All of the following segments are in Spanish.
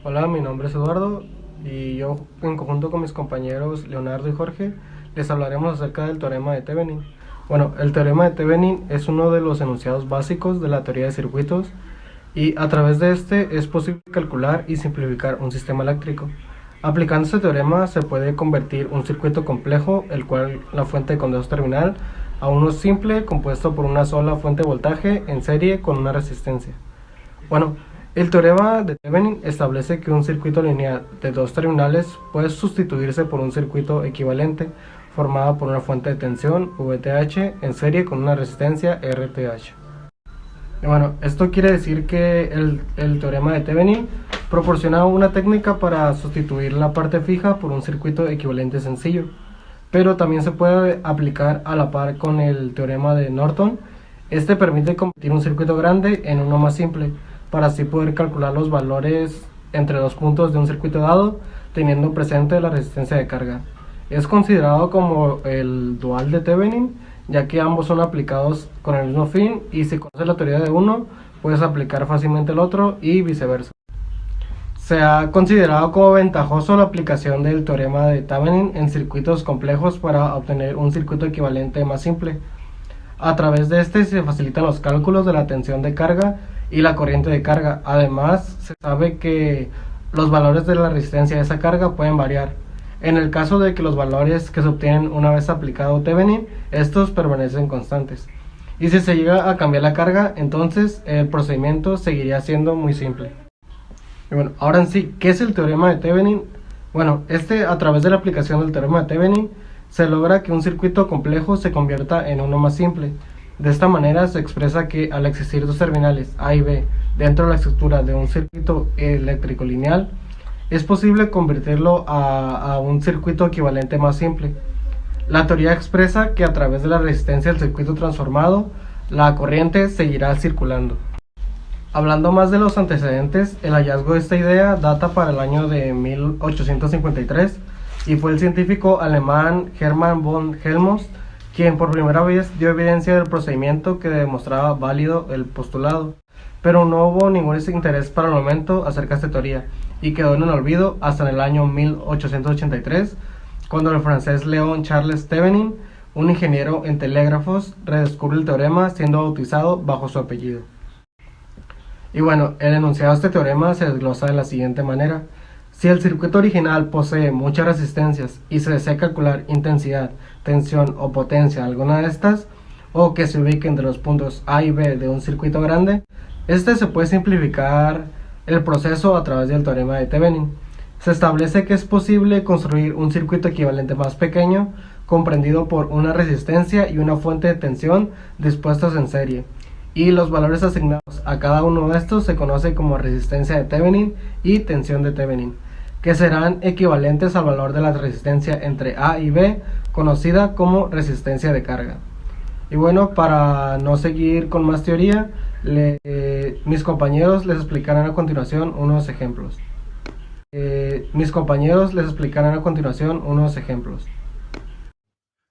Hola, mi nombre es Eduardo y yo en conjunto con mis compañeros Leonardo y Jorge les hablaremos acerca del teorema de Thevenin. Bueno, el teorema de Thevenin es uno de los enunciados básicos de la teoría de circuitos y a través de este es posible calcular y simplificar un sistema eléctrico. Aplicando este teorema se puede convertir un circuito complejo, el cual la fuente con dos terminal, a uno simple compuesto por una sola fuente de voltaje en serie con una resistencia. Bueno, el teorema de Thevenin establece que un circuito lineal de dos terminales puede sustituirse por un circuito equivalente formado por una fuente de tensión VTH en serie con una resistencia RTH. Bueno, esto quiere decir que el teorema de Thevenin proporciona una técnica para sustituir la parte fija por un circuito equivalente sencillo, pero también se puede aplicar a la par con el teorema de Norton. Este permite convertir un circuito grande en uno más simple, para así poder calcular los valores entre dos puntos de un circuito dado, teniendo presente la resistencia de carga. Es considerado como el dual de Thevenin, ya que ambos son aplicados con el mismo fin, y si conoces la teoría de uno, puedes aplicar fácilmente el otro y viceversa. Se ha considerado como ventajoso la aplicación del teorema de Thevenin en circuitos complejos para obtener un circuito equivalente más simple. A través de este se facilitan los cálculos de la tensión de carga y la corriente de carga. Además, se sabe que los valores de la resistencia de esa carga pueden variar. En el caso de que los valores que se obtienen una vez aplicado Thevenin, estos permanecen constantes. Y si se llega a cambiar la carga, entonces el procedimiento seguiría siendo muy simple. Y bueno, ahora en sí, ¿qué es el teorema de Thevenin? Bueno, a través de la aplicación del teorema de Thevenin se logra que un circuito complejo se convierta en uno más simple. De esta manera se expresa que al existir dos terminales A y B dentro de la estructura de un circuito eléctrico lineal, es posible convertirlo a un circuito equivalente más simple. La teoría expresa que a través de la resistencia del circuito transformado, la corriente seguirá circulando. Hablando más de los antecedentes, el hallazgo de esta idea data para el año de 1853 y fue el científico alemán Hermann von Helmholtz quien por primera vez dio evidencia del procedimiento que demostraba válido el postulado. Pero no hubo ningún interés para el momento acerca de esta teoría y quedó en el olvido hasta en el año 1883, cuando el francés Léon Charles Thevenin, un ingeniero en telégrafos, redescubre el teorema siendo bautizado bajo su apellido. Y bueno, el enunciado de este teorema se desglosa de la siguiente manera. Si el circuito original posee muchas resistencias y se desea calcular intensidad, tensión o potencia de alguna de estas, o que se ubique entre los puntos A y B de un circuito grande, este se puede simplificar el proceso a través del teorema de Thevenin. Se establece que es posible construir un circuito equivalente más pequeño, comprendido por una resistencia y una fuente de tensión dispuestos en serie, y los valores asignados a cada uno de estos se conoce como resistencia de Thevenin y tensión de Thevenin, que serán equivalentes al valor de la resistencia entre A y B, conocida como resistencia de carga. Y bueno, para no seguir con más teoría, mis compañeros les explicarán a continuación unos ejemplos. Mis compañeros les explicarán a continuación unos ejemplos.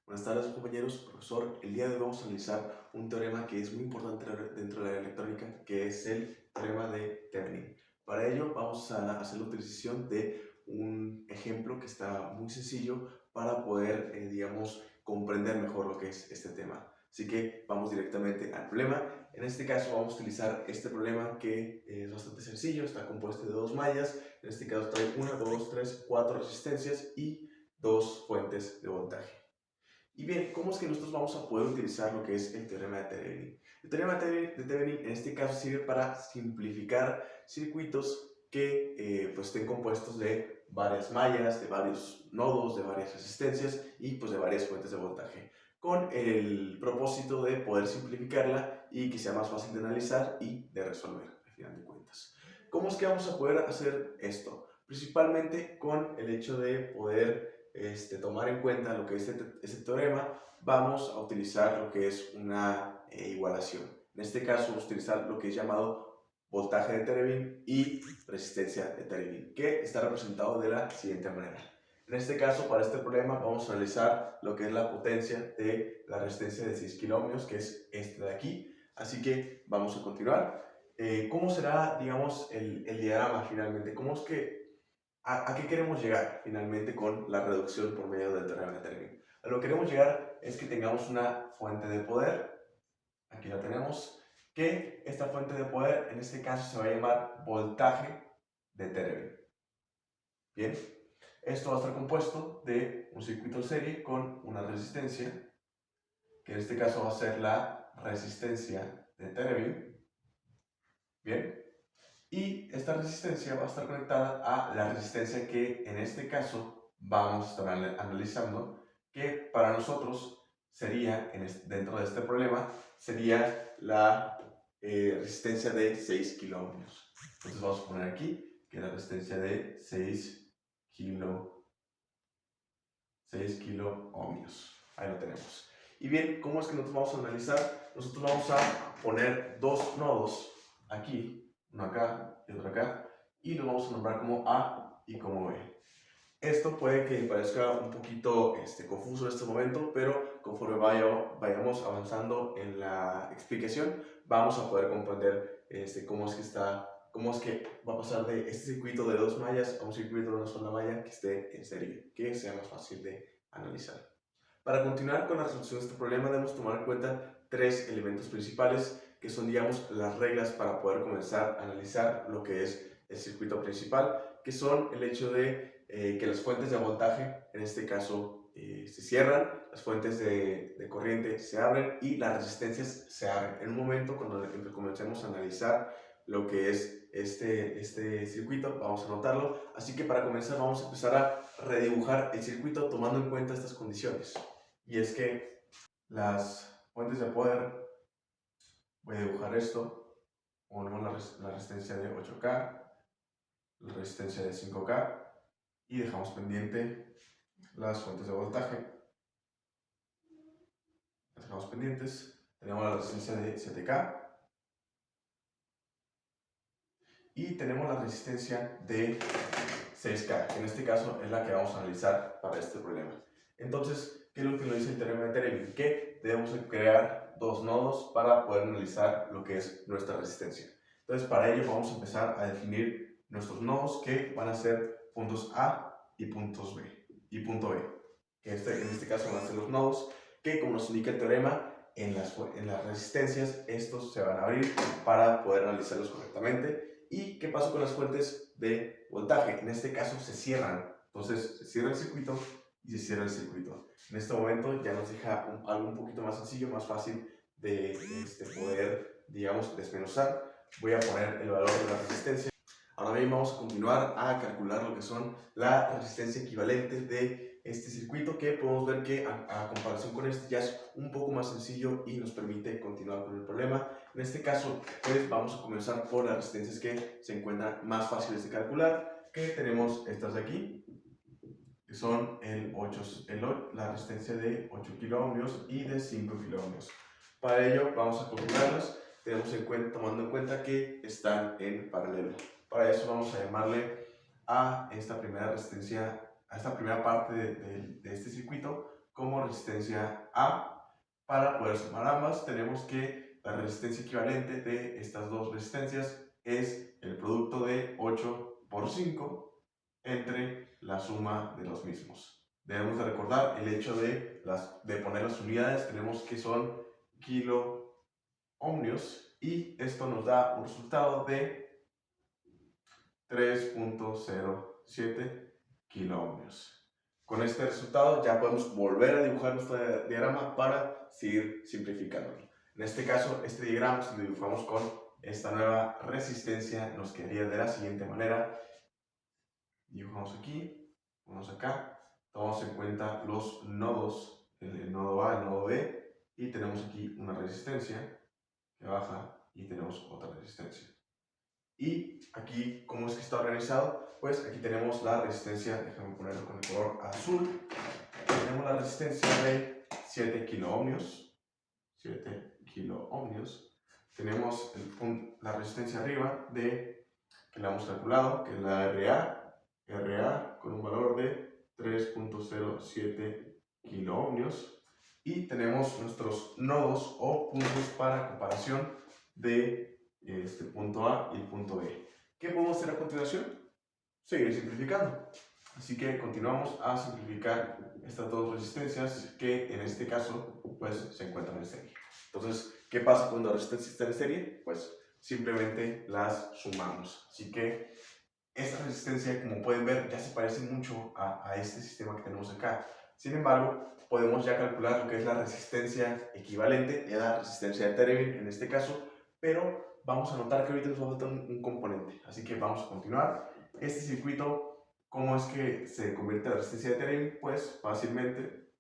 Buenas tardes compañeros, profesor. El día de hoy vamos a analizar un teorema que es muy importante dentro de la electrónica, que es el teorema de Thevenin. Para ello vamos a hacer la utilización de un ejemplo que está muy sencillo para poder, digamos, comprender mejor lo que es este tema. Así que vamos directamente al problema. En este caso vamos a utilizar este problema que es bastante sencillo, está compuesto de dos mallas. En este caso trae 1, 2, 3, 4 resistencias y dos fuentes de voltaje. Y bien, ¿cómo es que nosotros vamos a poder utilizar lo que es el teorema de Thevenin? El teorema de Thevenin en este caso sirve para simplificar circuitos que pues estén compuestos de varias mallas, de varios nodos, de varias resistencias y pues de varias fuentes de voltaje, con el propósito de poder simplificarla y que sea más fácil de analizar y de resolver, al final de cuentas. ¿Cómo es que vamos a poder hacer esto? Principalmente con el hecho de poder tomar en cuenta lo que es este teorema, vamos a utilizar lo que es una igualación. En este caso vamos a utilizar lo que es llamado voltaje de Thevenin y resistencia de Thevenin, que está representado de la siguiente manera. En este caso, para este problema, vamos a analizar lo que es la potencia de la resistencia de 6 kilo ohmios, que es este de aquí. Así que vamos a continuar. ¿cómo será, digamos, el diagrama finalmente? ¿Cómo es que, a qué queremos llegar finalmente con la reducción por medio del teorema de Terling? A lo que queremos llegar es que tengamos una fuente de poder, aquí la tenemos, que esta fuente de poder en este caso se va a llamar voltaje de Terling. Bien, esto va a estar compuesto de un circuito en serie con una resistencia, que en este caso va a ser la resistencia de Terling. Bien, y esta resistencia va a estar conectada a la resistencia que en este caso vamos a estar analizando, que para nosotros sería, dentro de este problema, sería la resistencia de 6 kiloohmios. Entonces vamos a poner aquí que la resistencia de 6 kiloohmios. Ahí lo tenemos. Y bien, ¿cómo es que nosotros vamos a analizar? Nosotros vamos a poner dos nodos aquí, uno acá y otro acá, y los vamos a nombrar como A y como B. Esto puede que parezca un poquito confuso en este momento, pero conforme vayamos avanzando en la explicación, vamos a poder comprender cómo es que va a pasar de este circuito de dos mallas a un circuito de una sola malla que esté en serie, que sea más fácil de analizar. Para continuar con la resolución de este problema debemos tomar en cuenta tres elementos principales que son, digamos, las reglas para poder comenzar a analizar lo que es el circuito principal, que son el hecho de que las fuentes de voltaje, en este caso, se cierran, las fuentes de corriente se abren y las resistencias se abren. En un momento, cuando comencemos a analizar lo que es este circuito, vamos a notarlo. Así que para comenzar vamos a empezar a redibujar el circuito tomando en cuenta estas condiciones. Y es que las fuentes de poder, voy a dibujar esto, ponemos la resistencia de 8K, la resistencia de 5K, y dejamos pendiente las fuentes de voltaje. Las dejamos pendientes. Tenemos la resistencia de 7K y tenemos la resistencia de 6K, que en este caso es la que vamos a analizar para este problema. Entonces, ¿qué es lo que nos dice el teorema de Terling? Que debemos crear dos nodos para poder analizar lo que es nuestra resistencia. Entonces, para ello vamos a empezar a definir nuestros nodos, que van a ser puntos A y puntos B, y punto B, que en este caso van a ser los nodos que, como nos indica el teorema, en las resistencias estos se van a abrir para poder analizarlos correctamente. ¿Y qué pasa con las fuentes de voltaje? En este caso se cierran, entonces se cierra el circuito y se cierra el circuito. En este momento ya nos deja algo un poquito más sencillo, más fácil de poder, digamos, desmenuzar. Voy a poner el valor de la resistencia. Ahora bien, vamos a continuar a calcular lo que son la resistencia equivalente de este circuito, que podemos ver que a comparación con este ya es un poco más sencillo y nos permite continuar con el problema. En este caso, pues vamos a comenzar por las resistencias que se encuentran más fáciles de calcular, que tenemos estas de aquí, que son la resistencia de 8 kiloohmios y de 5 kiloohmios. Para ello vamos a calcularlas, tomando en cuenta que están en paralelo. Para eso vamos a llamarle a esta primera resistencia, a esta primera parte de este circuito como resistencia A. Para poder sumar ambas, tenemos que la resistencia equivalente de estas dos resistencias es el producto de 8 por 5 entre la suma de los mismos. Debemos de recordar el hecho de poner las unidades, tenemos que son kiloohmios, y esto nos da un resultado de 3.07 kiloohmios. Con este resultado ya podemos volver a dibujar nuestro diagrama para seguir simplificándolo. En este caso, este diagrama, si lo dibujamos con esta nueva resistencia, nos quedaría de la siguiente manera. Dibujamos aquí, vamos acá, tomamos en cuenta los nodos, el nodo A, el nodo B, y tenemos aquí una resistencia que baja y tenemos otra resistencia. Y aquí, ¿cómo es que está organizado? Pues aquí tenemos la resistencia, déjame ponerlo con el color azul. Tenemos la resistencia de 7 kiloohmios. 7 kiloohmios. Tenemos la resistencia arriba que la hemos calculado, que es la RA con un valor de 3.07 kiloohmios. Y tenemos nuestros nodos o puntos para comparación de punto A y el punto B. ¿Qué podemos hacer a continuación? Seguir simplificando. Así que continuamos a simplificar estas dos resistencias que en este caso pues se encuentran en serie. Entonces, ¿qué pasa cuando la resistencia está en serie? Pues simplemente las sumamos. Así que esta resistencia, como pueden ver, ya se parece mucho a este sistema que tenemos acá. Sin embargo, podemos ya calcular lo que es la resistencia equivalente, la resistencia de Thevenin en este caso, pero vamos a notar que ahorita nos va a faltar un componente. Así que vamos a continuar. Este circuito, ¿cómo es que se convierte la resistencia de Thevenin? Pues fácilmente,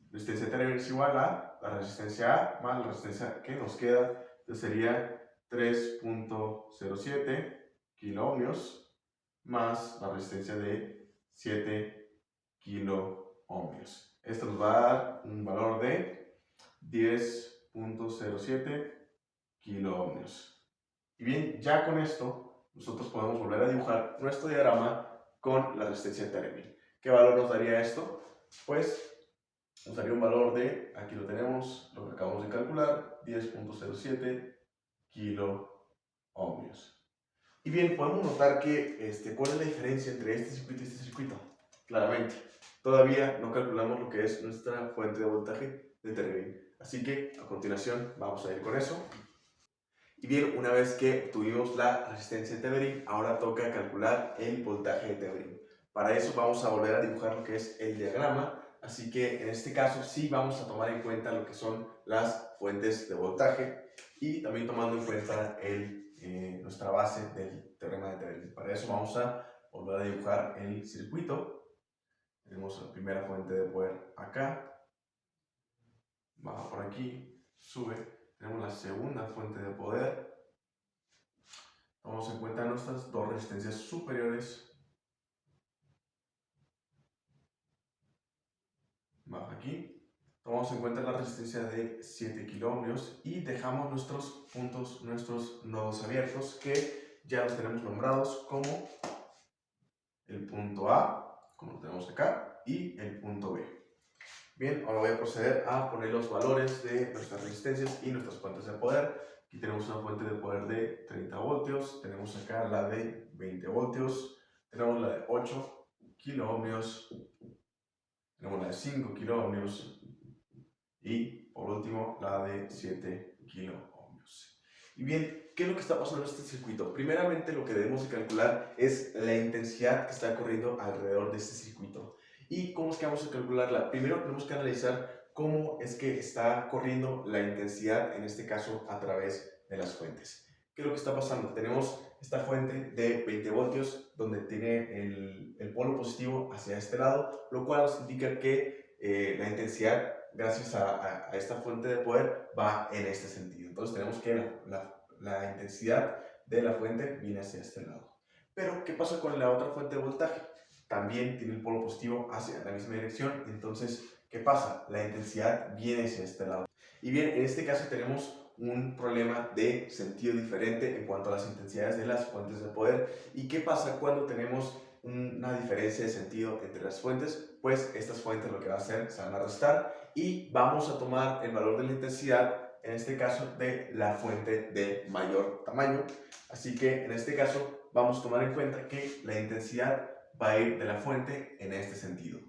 resistencia de Thevenin es igual a la resistencia A más la resistencia que nos queda, entonces sería 3.07 kiloohmios más la resistencia de 7 kiloohmios. Esto nos va a dar un valor de 10.07 kiloohmios. Y bien, ya con esto nosotros podemos volver a dibujar nuestro diagrama con la resistencia de Thevenin. ¿Qué valor nos daría esto? Pues nos daría un valor de, aquí lo tenemos, lo que acabamos de calcular, 10.07 kiloohmios. Y bien, podemos notar que, ¿cuál es la diferencia entre este circuito y este circuito? Claramente, todavía no calculamos lo que es nuestra fuente de voltaje de Thevenin. Así que, a continuación, vamos a ir con eso. Y bien, una vez que tuvimos la resistencia de Thevenin, ahora toca calcular el voltaje de Thevenin. Para eso vamos a volver a dibujar lo que es el diagrama. Así que, en este caso, sí vamos a tomar en cuenta lo que son las fuentes de voltaje y también tomando en cuenta nuestra base del teorema de Thevenin. Para eso vamos a volver a dibujar el circuito. Tenemos la primera fuente de poder acá, baja por aquí, sube. Tenemos la segunda fuente de poder. Tomamos en cuenta nuestras dos resistencias superiores. Baja aquí. Tomamos en cuenta la resistencia de 7 kiloohmios y dejamos nuestros puntos, nuestros nodos abiertos que ya los tenemos nombrados como el punto A, como lo tenemos acá, y el punto B. Bien, ahora voy a proceder a poner los valores de nuestras resistencias y nuestras fuentes de poder. Aquí tenemos una fuente de poder de 30 voltios, tenemos acá la de 20 voltios, tenemos la de 8 kiloohmios, tenemos la de 5 kiloohmios y por último la de 7 kiloohmios. Y bien, ¿qué es lo que está pasando en este circuito? Primeramente lo que debemos de calcular es la intensidad que está corriendo alrededor de este circuito. ¿Y cómo es que vamos a calcularla? Primero tenemos que analizar cómo es que está corriendo la intensidad, en este caso a través de las fuentes. ¿Qué es lo que está pasando? Tenemos esta fuente de 20 voltios donde tiene el polo positivo hacia este lado, lo cual nos indica que la intensidad, gracias a esta fuente de poder, va en este sentido. Entonces tenemos que la intensidad de la fuente viene hacia este lado. Pero, ¿qué pasa con la otra fuente de voltaje? También tiene el polo positivo hacia la misma dirección. Entonces, ¿qué pasa? La intensidad viene hacia este lado. Y bien, en este caso tenemos un problema de sentido diferente en cuanto a las intensidades de las fuentes de poder. ¿Y qué pasa cuando tenemos una diferencia de sentido entre las fuentes? Pues estas fuentes lo que va a hacer se van a restar y vamos a tomar el valor de la intensidad, en este caso de la fuente de mayor tamaño. Así que en este caso vamos a tomar en cuenta que la intensidad va a ir de la fuente en este sentido,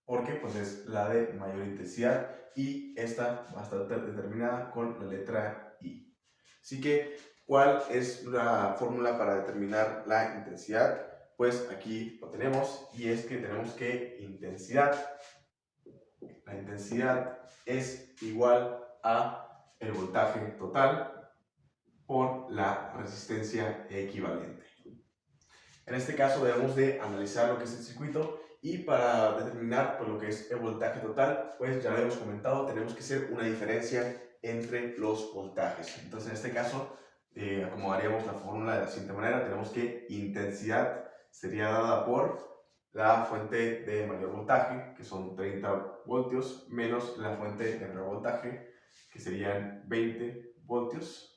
porque pues es la de mayor intensidad y esta va a estar determinada con la letra I. Así que, ¿cuál es la fórmula para determinar la intensidad? Pues aquí lo tenemos y es que tenemos que la intensidad es igual a el voltaje total por la resistencia equivalente. En este caso debemos de analizar lo que es el circuito y para determinar pues, lo que es el voltaje total, pues ya lo hemos comentado, tenemos que hacer una diferencia entre los voltajes. Entonces en este caso acomodaríamos la fórmula de la siguiente manera, tenemos que intensidad sería dada por la fuente de mayor voltaje, que son 30 voltios, menos la fuente de menor voltaje, que serían 20 voltios,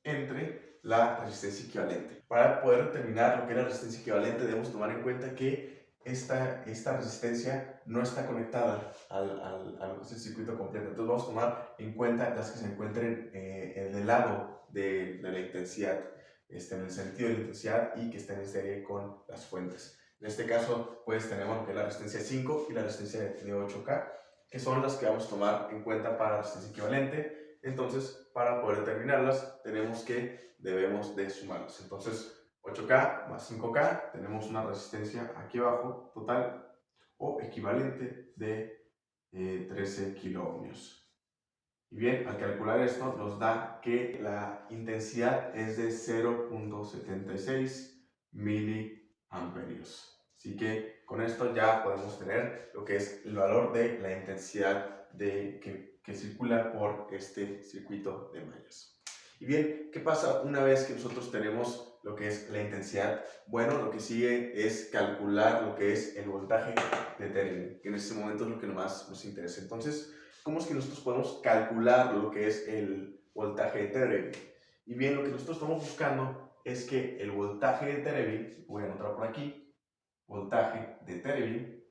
entre la resistencia equivalente. Para poder determinar lo que es la resistencia equivalente debemos tomar en cuenta que esta resistencia no está conectada al circuito completo. Entonces vamos a tomar en cuenta las que se encuentren del lado de la intensidad, en el sentido de la intensidad y que estén en serie con las fuentes. En este caso, pues tenemos que la resistencia 5 y la resistencia de 8K, que son las que vamos a tomar en cuenta para la resistencia equivalente. Entonces, para poder determinarlas, debemos de sumarlas. Entonces, 8K más 5K, tenemos una resistencia aquí abajo total o equivalente de 13 kiloohmios. Y bien, al calcular esto nos da que la intensidad es de 0.76 miliamperios. Así que con esto ya podemos tener lo que es el valor de la intensidad que circula por este circuito de mallas. Y bien, ¿qué pasa una vez que nosotros tenemos lo que es la intensidad? Bueno, lo que sigue es calcular lo que es el voltaje de Thevenin, que en este momento es lo que más nos interesa. Entonces, ¿cómo es que nosotros podemos calcular lo que es el voltaje de Thevenin? Y bien, lo que nosotros estamos buscando es que el voltaje de Thevenin, voy a anotar por aquí, voltaje de Thevenin,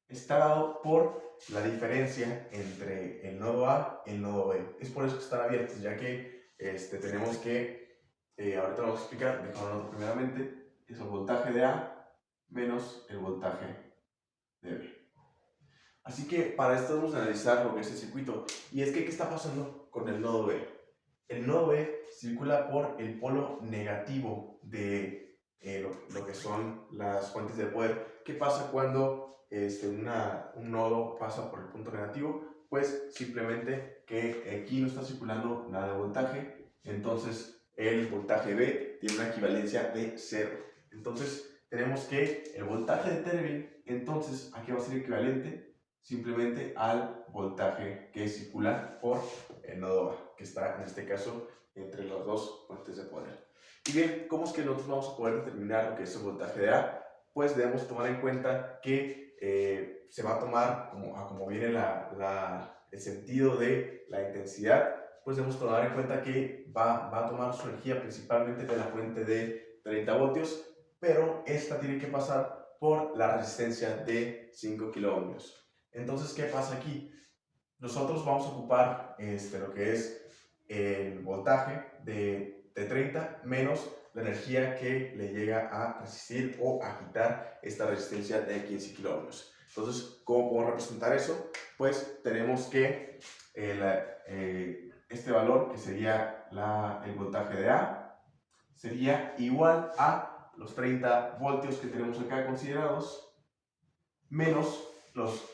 está dado por la diferencia entre el nodo A y el nodo B. Es por eso que están abiertos, ya que tenemos que, ahorita lo vamos a explicar, dejándolo primeramente, es el voltaje de A menos el voltaje de B. Así que para esto vamos a analizar lo que es el circuito. Y es que, ¿qué está pasando con el nodo B? El nodo B circula por el polo negativo de lo que son las fuentes de poder. ¿Qué pasa cuando un nodo pasa por el punto negativo? Pues simplemente que aquí no está circulando nada de voltaje, entonces el voltaje B tiene una equivalencia de 0. Entonces tenemos que el voltaje de Thevenin, entonces aquí va a ser equivalente simplemente al voltaje que circula por el nodo A, que está en este caso entre las dos fuentes de poder. Y bien, ¿cómo es que nosotros vamos a poder determinar lo que es el voltaje de A? Pues debemos tomar en cuenta que se va a tomar, como viene el sentido de la intensidad, pues debemos tomar en cuenta que va a tomar su energía principalmente de la fuente de 30 voltios, pero esta tiene que pasar por la resistencia de 5 kiloohmios. Entonces, ¿qué pasa aquí? Nosotros vamos a ocupar lo que es el voltaje de 30 menos la energía que le llega a resistir o a quitar esta resistencia de 15 kiloohmios. Entonces, ¿cómo podemos representar eso? Pues tenemos que este valor, que sería el voltaje de A, sería igual a los 30 voltios que tenemos acá considerados, menos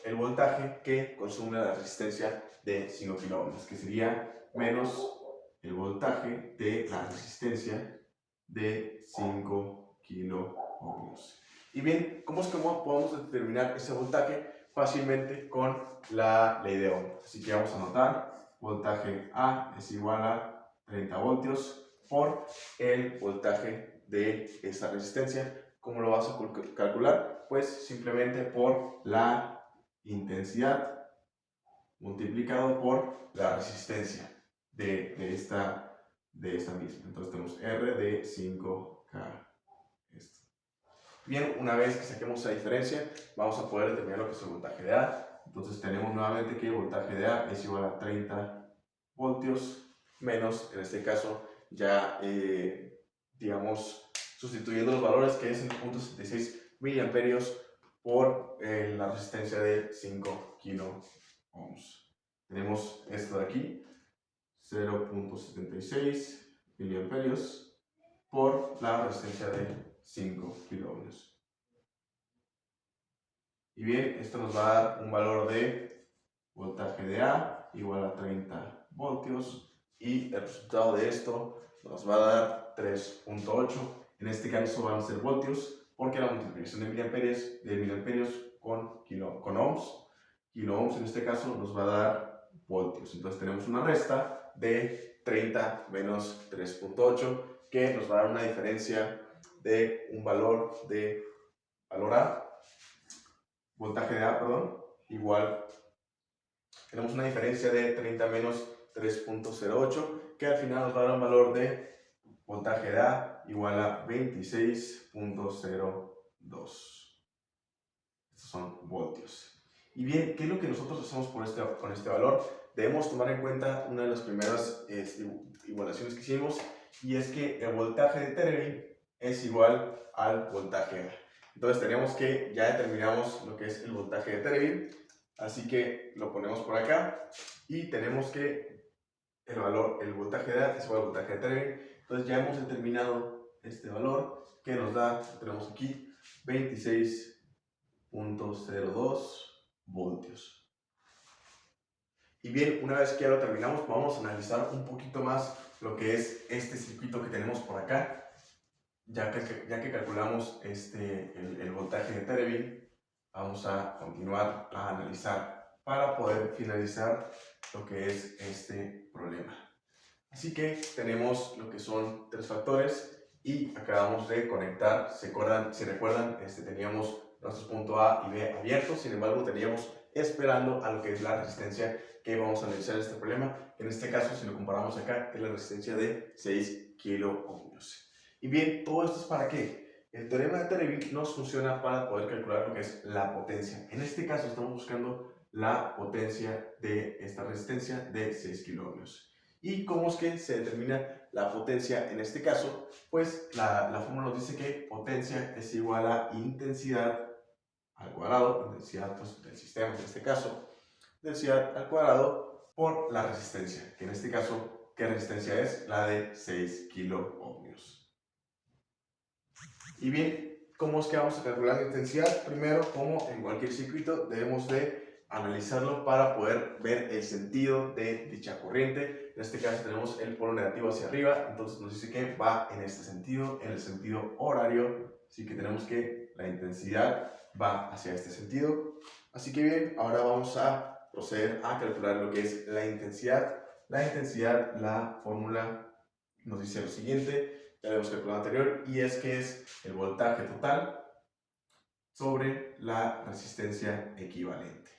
el voltaje que consume la resistencia de 5 kiloohmios, que sería menos el voltaje de la resistencia de 5 kiloohmios. Y bien, ¿cómo es que podemos determinar ese voltaje? Fácilmente con la ley de Ohm. Así que vamos a anotar, voltaje A es igual a 30 voltios por el voltaje de esta resistencia. ¿Cómo lo vas a calcular? Pues simplemente por la intensidad multiplicado por la resistencia de esta misma. Entonces tenemos R de 5K. Bien, una vez que saquemos esa diferencia, vamos a poder determinar lo que es el voltaje de A. Entonces tenemos nuevamente que el voltaje de A es igual a 30 voltios menos, en este caso, ya digamos, sustituyendo los valores, que es el 0.76 miliamperios por la resistencia de 5 kiloohms. Tenemos esto de aquí, 0.76 miliamperios por la resistencia de 5 kiloohms. Y bien, esto nos va a dar un valor de voltaje de A igual a 30 voltios y el resultado de esto nos va a dar 3.8. En este caso van a ser voltios porque la multiplicación de miliamperios con ohms, kiloohms en este caso nos va a dar voltios. Entonces tenemos una resta de 30 menos 3.8 que nos va a dar una diferencia de un valor A, voltaje de A, perdón, igual, tenemos una diferencia de 30 menos 3.08 que al final nos va a dar un valor de voltaje de A igual a 26.02. voltios. Y bien, ¿qué es lo que nosotros hacemos con este valor? Debemos tomar en cuenta una de las primeras igualaciones que hicimos, y es que el voltaje de Thevenin es igual al voltaje A. Entonces tenemos que, ya determinamos lo que es el voltaje de Thevenin, así que lo ponemos por acá, y tenemos que el voltaje de A es igual al voltaje de Thevenin. Entonces ya hemos determinado este valor que nos da, tenemos aquí, 26.02 voltios. Y bien, una vez que ya lo terminamos, vamos a analizar un poquito más lo que es este circuito que tenemos por acá. Ya que calculamos el voltaje de Thevenin, vamos a continuar a analizar para poder finalizar lo que es este problema. Así que tenemos lo que son tres factores y acabamos de conectar. Si recuerdan, teníamos nuestros puntos A y B abiertos, sin embargo teníamos esperando a lo que es la resistencia que vamos a analizar en este problema. En este caso, si lo comparamos acá, es la resistencia de 6 kiloohmios. Y bien, ¿todo esto es para qué? El teorema de Thevenin nos funciona para poder calcular lo que es la potencia. En este caso estamos buscando la potencia de esta resistencia de 6 kiloohmios. ¿Y cómo es que se determina la potencia en este caso? Pues la fórmula nos dice que potencia es igual a intensidad al cuadrado, intensidad pues, del sistema en este caso, densidad al cuadrado por la resistencia, que en este caso, ¿qué resistencia es? La de 6 kiloohmios. Y bien, ¿cómo es que vamos a calcular la intensidad? Primero, como en cualquier circuito, debemos de analizarlo para poder ver el sentido de dicha corriente. En este caso tenemos el polo negativo hacia arriba, entonces nos dice que va en este sentido, en el sentido horario, así que tenemos que la intensidad va hacia este sentido. Así que bien, ahora vamos a proceder a calcular lo que es la intensidad. La intensidad, la fórmula nos dice lo siguiente, ya lo hemos calculado anterior, y es que es el voltaje total sobre la resistencia equivalente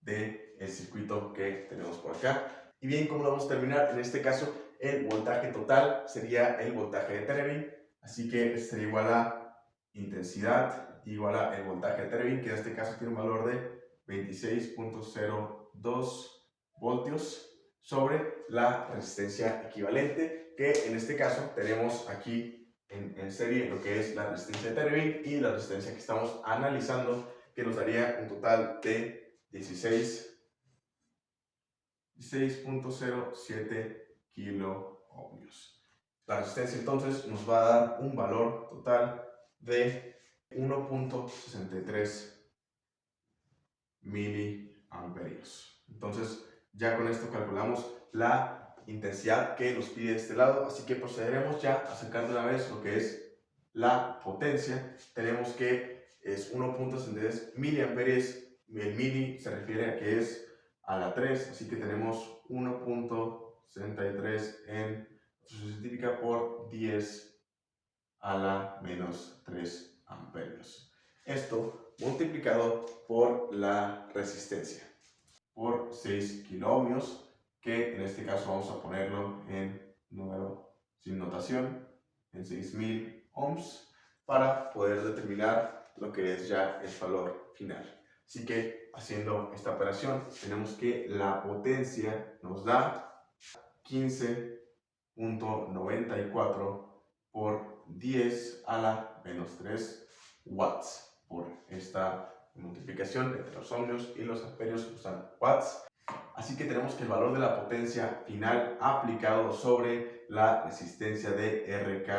del circuito que tenemos por acá. Y bien, ¿cómo lo vamos a terminar? En este caso, el voltaje total sería el voltaje de Thevenin, así que sería igual a intensidad igual a el voltaje de Thevenin, que en este caso tiene un valor de 26.02 voltios sobre la resistencia equivalente, que en este caso tenemos aquí en serie lo que es la resistencia de Thevenin y la resistencia que estamos analizando, que nos daría un total de 16.07 kiloohmios. La resistencia entonces nos va a dar un valor total de 1.63 miliamperios. Entonces ya con esto calculamos la intensidad que nos pide este lado, así que procederemos ya a sacar de una vez lo que es la potencia. Tenemos que es 1.63 miliamperios, el mili se refiere a que es a la 3, así que tenemos 1.63 en científica por 10 a la menos 3 amperios. Esto multiplicado por la resistencia, por 6 kiloohmios, que en este caso vamos a ponerlo en número sin notación, en 6000 ohms, para poder determinar lo que es ya el valor final. Así que haciendo esta operación tenemos que la potencia nos da 15.94 por 10 a la menos 3 watts. Por esta multiplicación entre los ohmios y los amperios usan watts. Así que tenemos que el valor de la potencia final aplicado sobre la resistencia de RK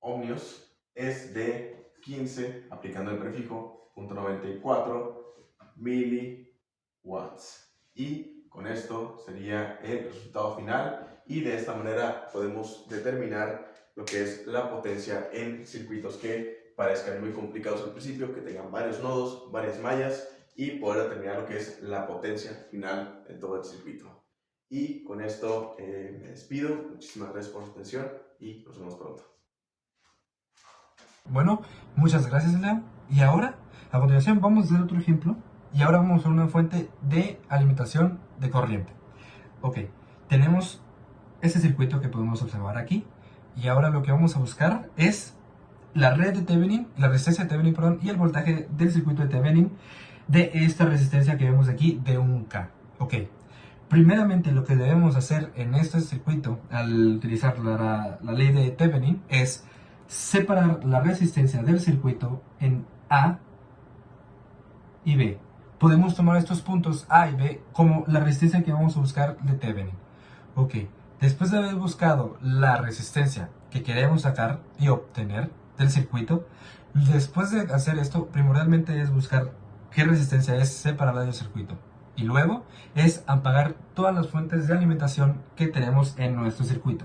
ohmios es de 15, aplicando el prefijo, 0.94 miliwatts. Y con esto sería el resultado final, y de esta manera podemos determinar lo que es la potencia en circuitos que parezcan muy complicados al principio, que tengan varios nodos, varias mallas, y poder determinar lo que es la potencia final en todo el circuito. Y con esto me despido. Muchísimas gracias por su atención y nos vemos pronto. Bueno, muchas gracias, Leo. Y ahora, a continuación, vamos a hacer otro ejemplo. Y ahora vamos a usar una fuente de alimentación de corriente. Ok, tenemos este circuito que podemos observar aquí. Y ahora lo que vamos a buscar es la red de Thevenin, la resistencia de Thevenin, perdón, y el voltaje del circuito de Thevenin de esta resistencia que vemos aquí de 1K. Ok, primeramente lo que debemos hacer en este circuito al utilizar la ley de Thevenin es separar la resistencia del circuito en A y B. Podemos tomar estos puntos A y B como la resistencia que vamos a buscar de Thevenin. Ok, después de haber buscado la resistencia que queremos sacar y obtener del circuito, después de hacer esto, primordialmente es buscar qué resistencia es separada del circuito. Y luego es apagar todas las fuentes de alimentación que tenemos en nuestro circuito.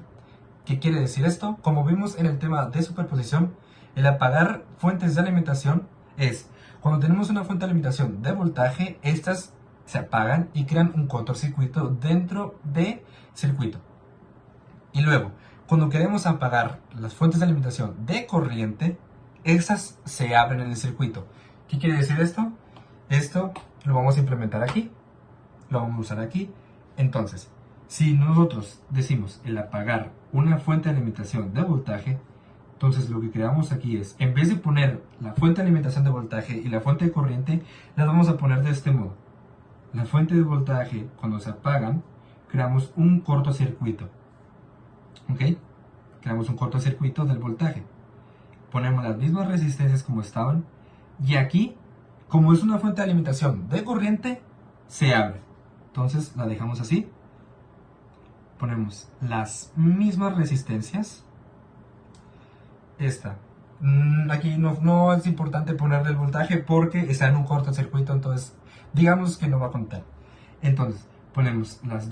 ¿Qué quiere decir esto? Como vimos en el tema de superposición, el apagar fuentes de alimentación es cuando tenemos una fuente de alimentación de voltaje, estas se apagan y crean un cortocircuito dentro del circuito. Y luego, cuando queremos apagar las fuentes de alimentación de corriente, estas se abren en el circuito. ¿Qué quiere decir esto? Esto lo vamos a implementar aquí, lo vamos a usar aquí. Entonces, si nosotros decimos el apagar una fuente de alimentación de voltaje, entonces lo que creamos aquí es, en vez de poner la fuente de alimentación de voltaje y la fuente de corriente, las vamos a poner de este modo. La fuente de voltaje, cuando se apagan, creamos un cortocircuito. ¿Ok? Creamos un cortocircuito del voltaje. Ponemos las mismas resistencias como estaban. Y aquí, como es una fuente de alimentación de corriente, se abre. Entonces la dejamos así. Ponemos las mismas resistencias. Esta. Aquí no es importante ponerle el voltaje porque está en un cortocircuito, entonces digamos que no va a contar. Entonces ponemos los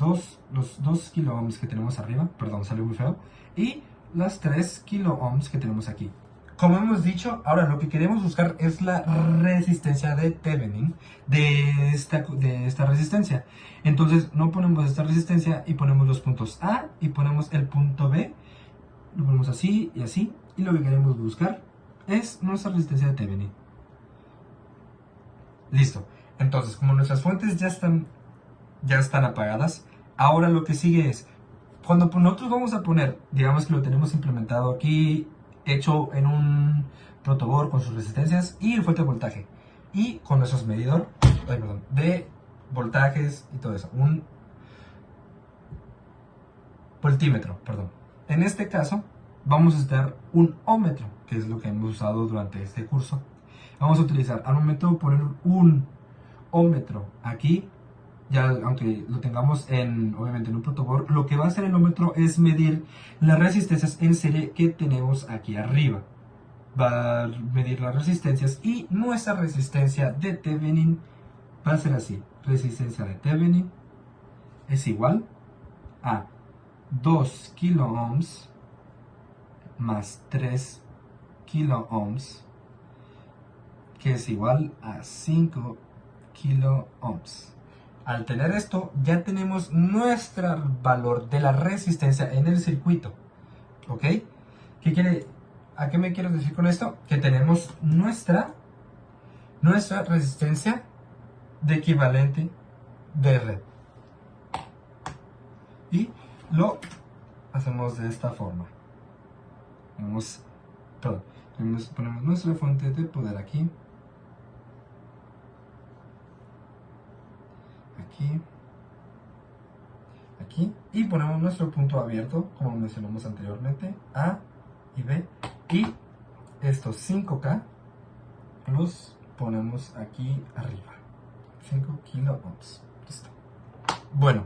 2 kilo ohms que tenemos arriba, perdón, salió muy feo, y las 3 kilo ohms que tenemos aquí. Como hemos dicho, ahora lo que queremos buscar es la resistencia de Thevenin de esta resistencia. Entonces no ponemos esta resistencia y ponemos los puntos A y ponemos el punto B. Lo ponemos así y así. Y lo que queremos buscar es nuestra resistencia de Thevenin. Listo. Entonces, como nuestras fuentes ya están apagadas, ahora lo que sigue es, cuando nosotros vamos a poner, digamos que lo tenemos implementado aquí, hecho en un protoboard con sus resistencias y el fuente de voltaje. Y con nuestros medidor, de voltajes y todo eso. Un voltímetro, perdón. En este caso, vamos a necesitar un ómetro, que es lo que hemos usado durante este curso. Vamos a utilizar, al momento de poner un ómetro aquí, ya aunque lo tengamos obviamente en un protoboard, lo que va a hacer el ómetro es medir las resistencias en serie que tenemos aquí arriba. Va a medir las resistencias y nuestra resistencia de Thevenin va a ser así. Resistencia de Thevenin es igual a 2 kilo ohms más 3 kilo ohms, que es igual a 5 kilo ohms. Al tener esto, ya tenemos nuestro valor de la resistencia en el circuito. ¿Ok? ¿A qué me quiero decir con esto? Que tenemos nuestra resistencia de equivalente de red. Y lo hacemos de esta forma. Ponemos nuestra fuente de poder aquí. Aquí y ponemos nuestro punto abierto como mencionamos anteriormente, A y B, y estos 5K los ponemos aquí arriba, 5 kilo ohms. Listo. Bueno,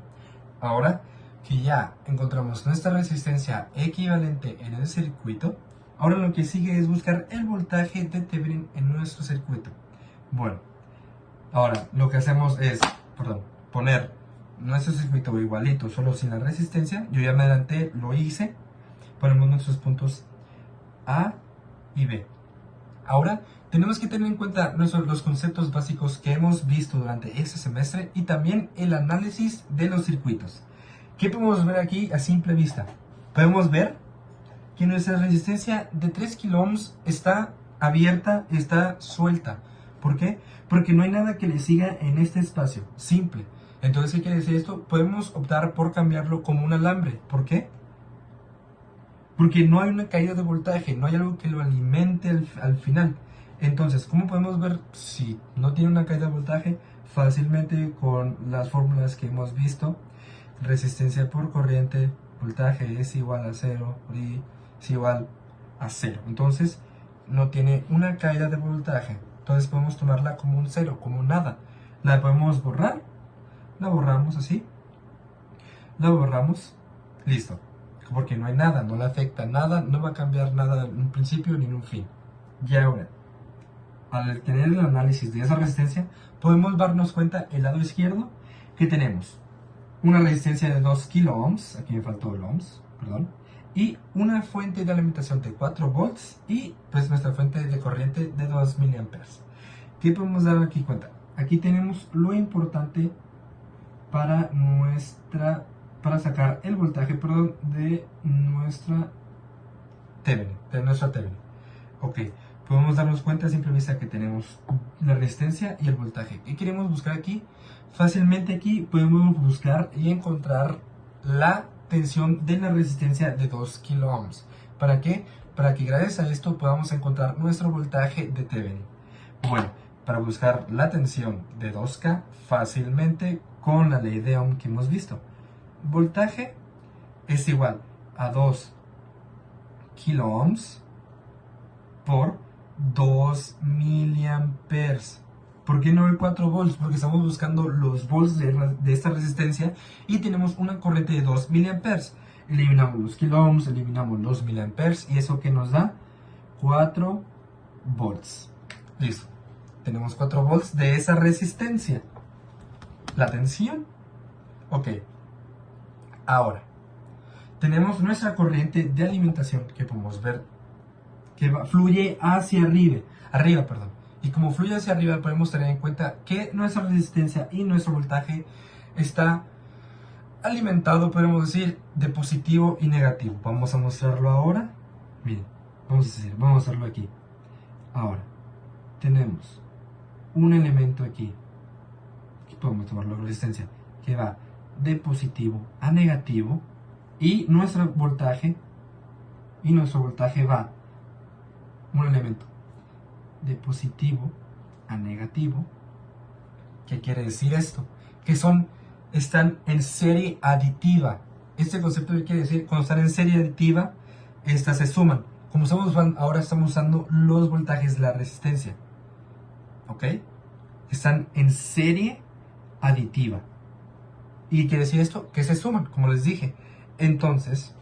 ahora que ya encontramos nuestra resistencia equivalente en el circuito, ahora lo que sigue es buscar el voltaje de Thevenin en nuestro circuito. Bueno, ahora lo que hacemos es, poner nuestro circuito igualito, solo sin la resistencia. Yo ya me adelanté, lo hice. Ponemos nuestros puntos A y B. Ahora tenemos que tener en cuenta los conceptos básicos que hemos visto durante este semestre y también el análisis de los circuitos. ¿Qué podemos ver aquí a simple vista? Podemos ver que nuestra resistencia de 3 kilo ohms está abierta, está suelta. ¿Por qué? Porque no hay nada que le siga en este espacio, simple. Entonces, ¿qué quiere decir esto? Podemos optar por cambiarlo como un alambre. ¿Por qué? porque no hay una caída de voltaje, no hay algo que lo alimente al final. Entonces, ¿cómo podemos ver si no tiene una caída de voltaje? Fácilmente con las fórmulas que hemos visto. Resistencia por corriente, voltaje es igual a 0 y es igual a 0. Entonces, no tiene una caída de voltaje. Entonces podemos tomarla como un 0, como nada. La podemos borrar. La borramos así. La borramos. Listo. Porque no hay nada, no le afecta nada, no va a cambiar nada en un principio ni en un fin. Y ahora, al tener el análisis de esa resistencia, podemos darnos cuenta el lado izquierdo que tenemos una resistencia de 2 kilo ohms, aquí me faltó el ohms, perdón, y una fuente de alimentación de 4 volts y pues nuestra fuente de corriente de 2 miliamperes. ¿Qué podemos dar aquí cuenta? Aquí tenemos lo importante para sacar el voltaje, perdón, de nuestra Thevenin. Ok, podemos darnos cuenta a simple vista que tenemos la resistencia y el voltaje. ¿Qué queremos buscar aquí? Fácilmente aquí podemos buscar y encontrar la tensión de la resistencia de 2 kilo ohms. ¿Para qué? Para que gracias a esto podamos encontrar nuestro voltaje de Thevenin. Bueno, para buscar la tensión de 2K fácilmente con la ley de Ohm que hemos visto. Voltaje es igual a 2 kilo ohms por 2 miliamperes. ¿Por qué no hay 4 volts? Porque estamos buscando los volts de esta resistencia y tenemos una corriente de 2 miliamperes. Eliminamos los kilo ohms, eliminamos los miliamperes y eso que nos da 4 volts. Listo. Tenemos 4 volts de esa resistencia. La tensión. Ok. Ahora, tenemos nuestra corriente de alimentación que podemos ver que fluye hacia arriba. Y como fluye hacia arriba, podemos tener en cuenta que nuestra resistencia y nuestro voltaje está alimentado, podemos decir, de positivo y negativo. Vamos a mostrarlo ahora. Miren, vamos a hacerlo aquí. Ahora, tenemos un elemento aquí, podemos tomarlo de resistencia, que va de positivo a negativo, y nuestro voltaje va un elemento de positivo a negativo. ¿Qué quiere decir esto? Que están en serie aditiva. Este concepto quiere decir, cuando están en serie aditiva, estas se suman. Como ahora estamos usando los voltajes de la resistencia. ¿Ok? Están en serie aditiva. ¿Y quiere decir esto? Que se suman, como les dije. Entonces,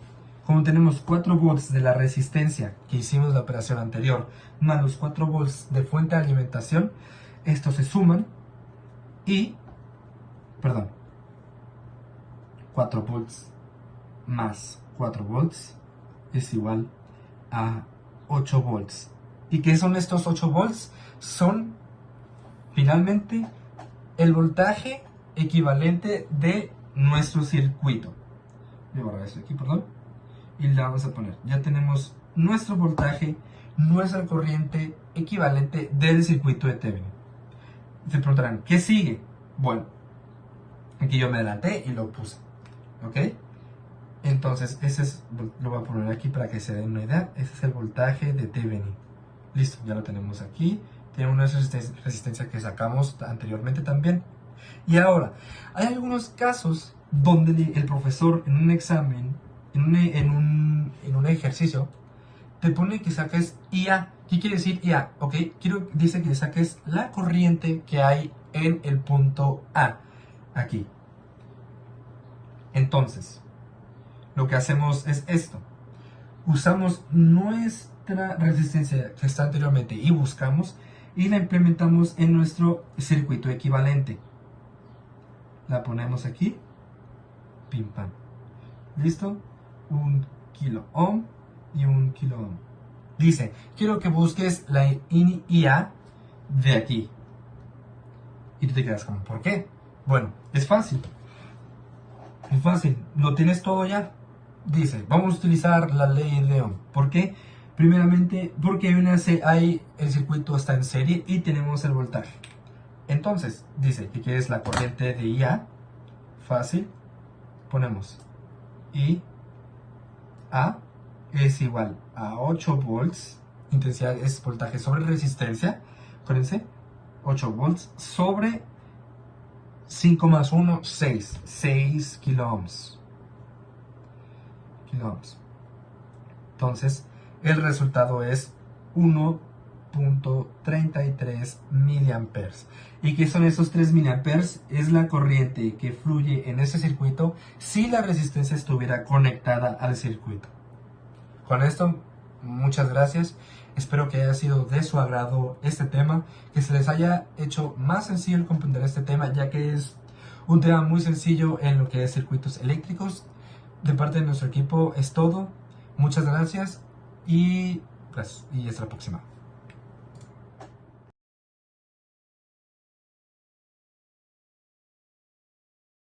como tenemos 4 volts de la resistencia que hicimos la operación anterior, más los 4 volts de fuente de alimentación, estos se suman y, 4 volts más 4 volts es igual a 8 volts. ¿Y qué son estos 8 volts? Son, finalmente, el voltaje equivalente de nuestro circuito. Voy a borrar esto aquí, perdón. Y le vamos a poner, ya tenemos nuestro voltaje, nuestra corriente equivalente del circuito de Thevenin. Se preguntarán, ¿qué sigue? Bueno, aquí yo me adelanté y lo puse. ¿Ok? Entonces, lo voy a poner aquí para que se den una idea. Ese es el voltaje de Thevenin. Listo, ya lo tenemos aquí. Tiene una resistencia que sacamos anteriormente también. Y ahora, hay algunos casos donde el profesor en un examen, en un ejercicio, te pone que saques IA. ¿Qué quiere decir IA? Ok, dice que saques la corriente que hay en el punto A, aquí. Entonces, lo que hacemos es esto. Usamos nuestra resistencia que está anteriormente y buscamos y la implementamos en nuestro circuito equivalente. La ponemos aquí. Pim pam. ¿Listo? 1 kilo ohm y 1 kilo ohm. Dice, quiero que busques la IA de aquí. Y tú te quedas como, ¿por qué? Bueno, es fácil. Es fácil. Lo tienes todo ya. Dice, vamos a utilizar la ley de Ohm. ¿Por qué? Primeramente, porque el circuito está en serie y tenemos el voltaje. Entonces, dice que quieres la corriente de IA. Fácil. Ponemos IA es igual a 8 volts. Intensidad es voltaje sobre resistencia. Acuérdense, 8 volts sobre 5 más 1, 6. 6 kiloohms. Entonces, el resultado es 1.33 miliamperes. ¿Y qué son esos 3 miliamperes? Es la corriente que fluye en ese circuito si la resistencia estuviera conectada al circuito. Con esto, muchas gracias. Espero que haya sido de su agrado este tema, que se les haya hecho más sencillo el comprender este tema, ya que es un tema muy sencillo en lo que es circuitos eléctricos. De parte de nuestro equipo es todo. Muchas gracias y hasta la próxima.